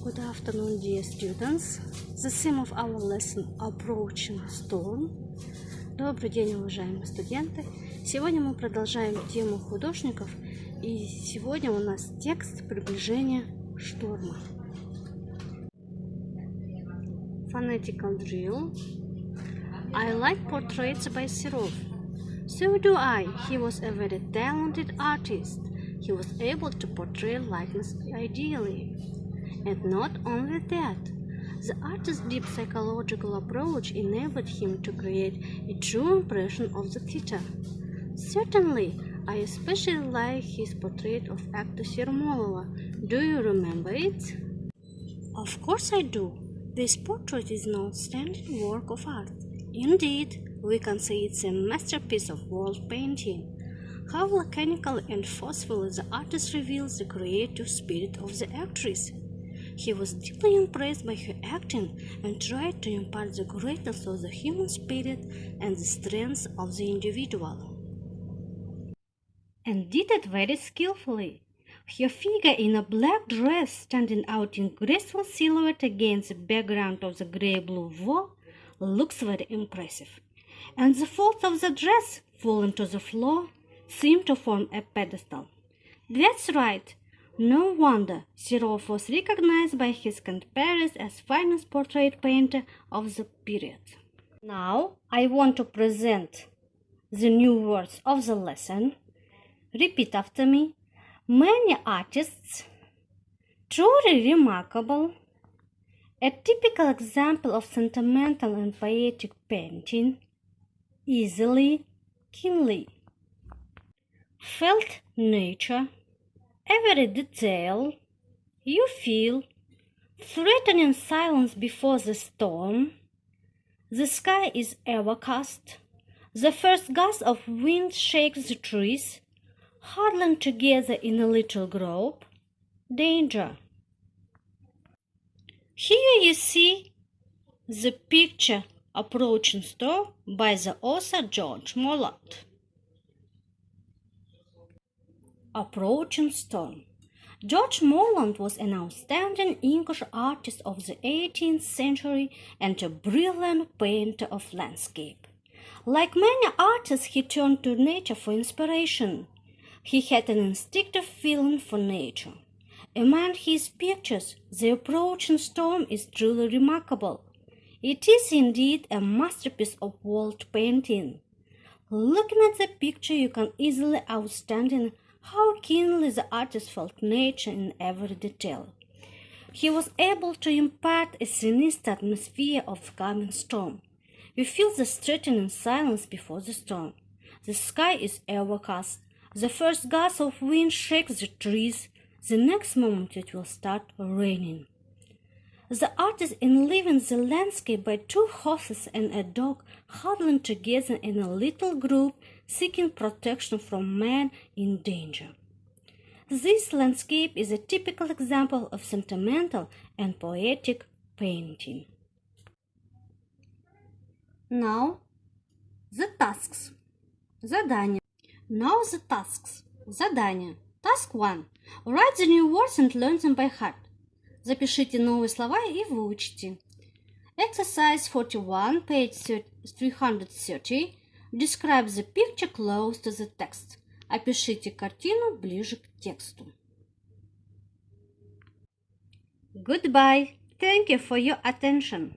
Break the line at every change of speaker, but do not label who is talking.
Good afternoon, dear students. The theme of our lesson Approaching Storm. Добрый день, уважаемые студенты. Сегодня мы продолжаем тему художников, и сегодня у нас текст «Приближение шторма». Phonetical drill. I like portraits by Serov. So do I. He was a very talented artist. He was able to portray likeness ideally. And not only that, the artist's deep psychological approach enabled him to create a true impression of the theater. Certainly, I especially like his portrait of actor Yermolova. Do you remember it? Of course I do. This portrait is an outstanding work of art. Indeed, we can say it's a masterpiece of world painting. How laconically and forcefully the artist reveals the creative spirit of the actress. He was deeply impressed by her acting and tried to impart the greatness of the human spirit and the strength of the individual. And did it very skillfully. Her figure in a black dress standing out in graceful silhouette against the background of the grey-blue wall looks very impressive. And the folds of the dress, falling to the floor, seem to form a pedestal. That's right. No wonder Serov was recognized by his contemporaries as finest portrait painter of the period. Now I want to present the new words of the lesson. Repeat after me. Many artists, truly remarkable, a typical example of sentimental and poetic painting, easily, keenly. Felt nature, every detail, you feel, threatening silence before the storm. The sky is overcast, the first gust of wind shakes the trees, huddling together in a little group. Danger. Here you see the picture Approaching Storm by the author George Mollett. Approaching Storm. George Mollett was an outstanding English artist of the 18th century and a brilliant painter of landscape. Like many artists, he turned to nature for inspiration. He had an instinctive feeling for nature. Among his pictures, The Approaching Storm is truly remarkable. It is indeed a masterpiece of world painting. Looking at the picture, you can easily understand how keenly the artist felt nature in every detail. He was able to impart a sinister atmosphere of the coming storm. You feel the threatening silence before the storm. The sky is overcast. The first gust of wind shakes the trees. The next moment it will start raining. The artist enlivens the landscape by two horses and a dog huddling together in a little group, seeking protection from man in danger. This landscape is a typical example of sentimental and poetic painting. Now, the tasks. Задания. Now the tasks. Задания. Task 1. Write the new words and learn them by heart. Запишите новые слова и выучите. Exercise 41, page 330. Describe the picture close to the text. Опишите картину ближе к тексту. Goodbye. Thank you for your attention.